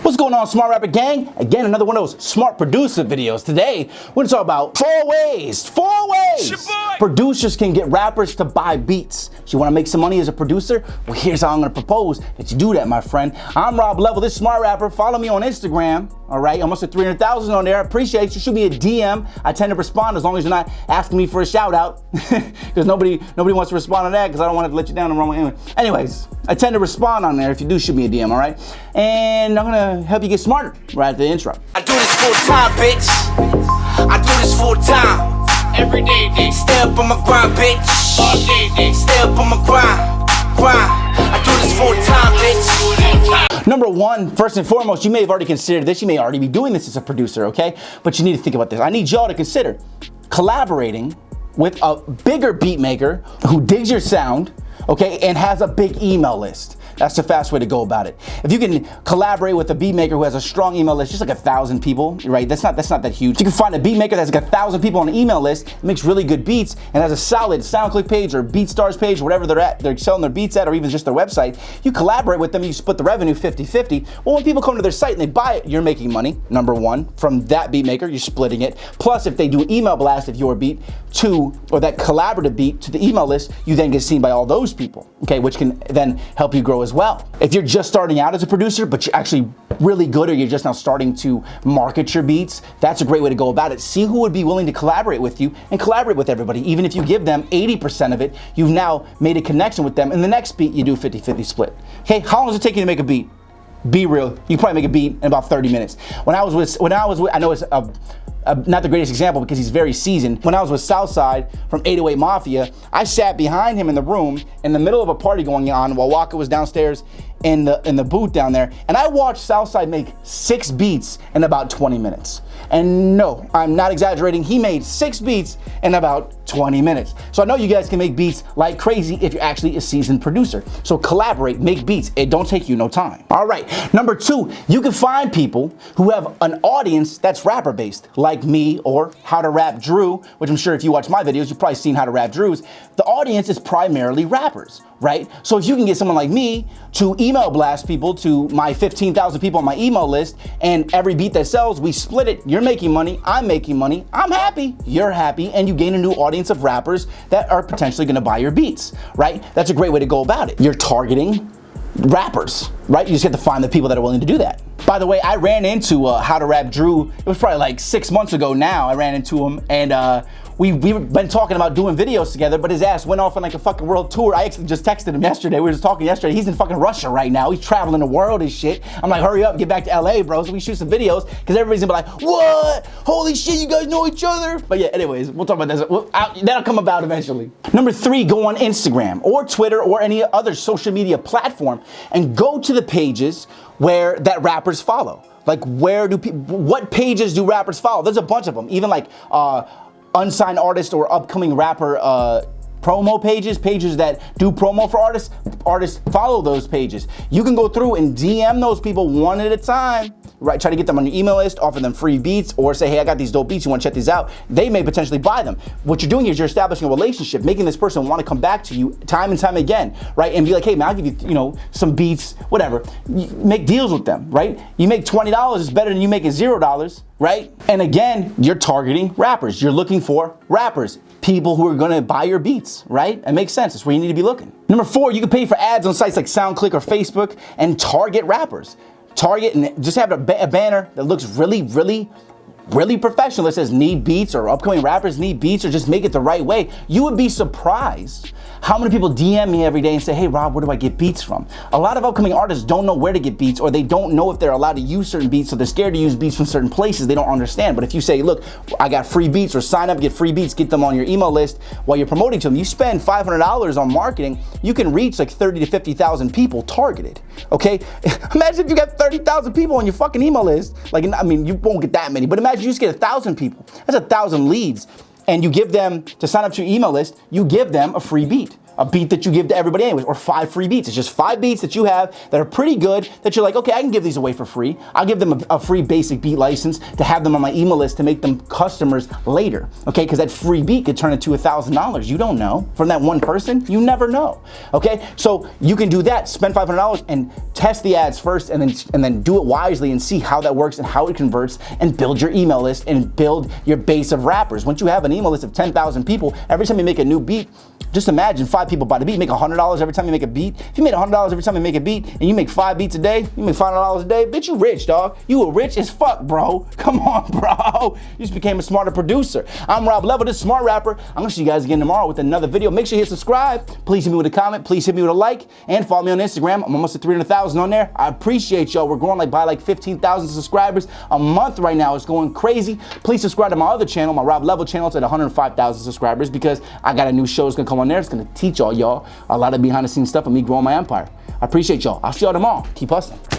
What's going on, Smart Rapper Gang? Again, another one of those smart producer videos. Today, we're gonna talk about four ways producers can get rappers to buy beats. So you wanna make some money as a producer? Well, here's how I'm gonna propose that you do that, my friend. I'm Rob Level, this Smart Rapper. Follow me on Instagram, all right? Almost at 300,000 on there. I appreciate you. Shoot me a DM. I tend to respond as long as you're not asking me for a shout out, because nobody wants to respond to that because I don't want to let you down the wrong way. Anyways, I tend to respond on there. If you do, shoot me a DM, all right? And I'm gonna help you get smarter right at the intro. I do this full time, bitch. I do this full time. Every day, day. Stay up on my grind, bitch. All day, day. Stay up on my grind. I do this full time, bitch. Number one, first and foremost, you may have already considered this. You may already be doing this as a producer, okay? But you need to think about this. I need y'all to consider collaborating with a bigger beat maker who digs your sound, okay, and has a big email list. That's the fast way to go about it. If you can collaborate with a beat maker who has a strong email list, just like 1,000 people, right? That's not that huge. If you can find a beat maker that's like 1,000 people on the email list, makes really good beats, and has a solid SoundClick page or BeatStars page, whatever they're selling their beats at, or even just their website. You collaborate with them, you split the revenue 50-50. Well, when people come to their site and they buy it, you're making money, number one, from that beat maker, you're splitting it. Plus, if they do an email blast of your beat or that collaborative beat to the email list, you then get seen by all those people, okay, which can then help you grow as well. If you're just starting out as a producer, but you're actually really good, or you're just now starting to market your beats, that's a great way to go about it. See who would be willing to collaborate with you and collaborate with everybody. Even if you give them 80% of it, you've now made a connection with them. And the next beat, you do 50-50 split. Okay, how long does it take you to make a beat? Be real, you probably make a beat in about 30 minutes. When I was with, I know it's not the greatest example because he's very seasoned. When I was with Southside from 808 Mafia, I sat behind him in the room in the middle of a party going on while Waka was downstairs in the booth down there, and I watched Southside make 6 beats in about 20 minutes. And no, I'm not exaggerating, he made 6 beats in about 20 minutes. So I know you guys can make beats like crazy if you're actually a seasoned producer. So collaborate, make beats, it don't take you no time. All right, number 2, you can find people who have an audience that's rapper based, like me or How to Rap Drew, which I'm sure if you watch my videos, you've probably seen How to Rap Drew's. The audience is primarily rappers, right? So if you can get someone like me to email blast people to my 15,000 people on my email list, and every beat that sells, we split it, you're making money, I'm making money, I'm happy, you're happy, and you gain a new audience of rappers that are potentially gonna buy your beats, right? That's a great way to go about it. You're targeting rappers, right? You just have to find the people that are willing to do that. By the way, I ran into How to Rap Drew, it was probably like 6 months ago now, I ran into him, and we've been talking about doing videos together, but his ass went off on like a fucking world tour. I actually just texted him yesterday. We were just talking yesterday. He's in fucking Russia right now. He's traveling the world and shit. I'm like, hurry up, get back to LA, bro, so we shoot some videos, because everybody's gonna be like, what? Holy shit, you guys know each other? But yeah, anyways, we'll talk about this. That'll come about eventually. Number 3, go on Instagram or Twitter or any other social media platform and go to the pages where that rappers follow. Like, what pages do rappers follow? There's a bunch of them, even like unsigned artist or upcoming rapper promo pages that do promo for artists follow those pages. You can go through and DM those people one at a time, right? Try to get them on your email list, offer them free beats, or say, hey, I got these dope beats, you want to check these out? They may potentially buy them. What you're doing is you're establishing a relationship, making this person want to come back to you time and time again, right? And be like, hey man, I'll give you, some beats, whatever. You make deals with them, right? You make $20 is better than you making $0, right? And again, you're targeting rappers. You're looking for rappers, people who are gonna buy your beats, right? It makes sense, that's where you need to be looking. Number 4, you can pay for ads on sites like SoundClick or Facebook and target rappers. Target and just have a banner that looks really professional that says need beats or upcoming rappers need beats, or just make it the right way. You would be surprised how many people DM me every day and say, hey Rob, where do I get beats from? A lot of upcoming artists don't know where to get beats, or they don't know if they're allowed to use certain beats, so they're scared to use beats from certain places they don't understand. But if you say, look, I got free beats, or sign up, get free beats, get them on your email list while you're promoting to them, you spend $500 on marketing, you can reach like 30 to 50,000 people targeted, okay? Imagine if you got 30,000 people on your fucking email list. Like, I mean, you won't get that many, but imagine you just get 1,000 people. That's 1,000 leads. And you give them, to sign up to your email list, you give them a free beat. a beat that you give to everybody anyways, or 5 free beats. It's just 5 beats that you have that are pretty good that you're like, okay, I can give these away for free. I'll give them a free basic beat license to have them on my email list to make them customers later, okay? Because that free beat could turn into $1,000. You don't know. From that one person, you never know, okay? So you can do that, spend $500 and test the ads first and then do it wisely and see how that works and how it converts and build your email list and build your base of rappers. Once you have an email list of 10,000 people, every time you make a new beat, just imagine 5 people buy the beat, you make $100 every time you make a beat. If you made $100 every time you make a beat and you make 5 beats a day, you make $500 a day, bitch, you rich, dog. You are rich as fuck, bro. Come on, bro. You just became a smarter producer. I'm Rob Level, this Smart Rapper. I'm gonna see you guys again tomorrow with another video. Make sure you hit subscribe. Please hit me with a comment. Please hit me with a like and follow me on Instagram. I'm almost at 300,000 on there. I appreciate y'all. We're growing by 15,000 subscribers a month right now. It's going crazy. Please subscribe to my other channel, my Rob Level channel. It's at 105,000 subscribers because I got a new show that's gonna come on there. It's gonna teach y'all a lot of behind the scenes stuff of me growing my empire. I appreciate y'all. I'll see y'all tomorrow. Keep hustling.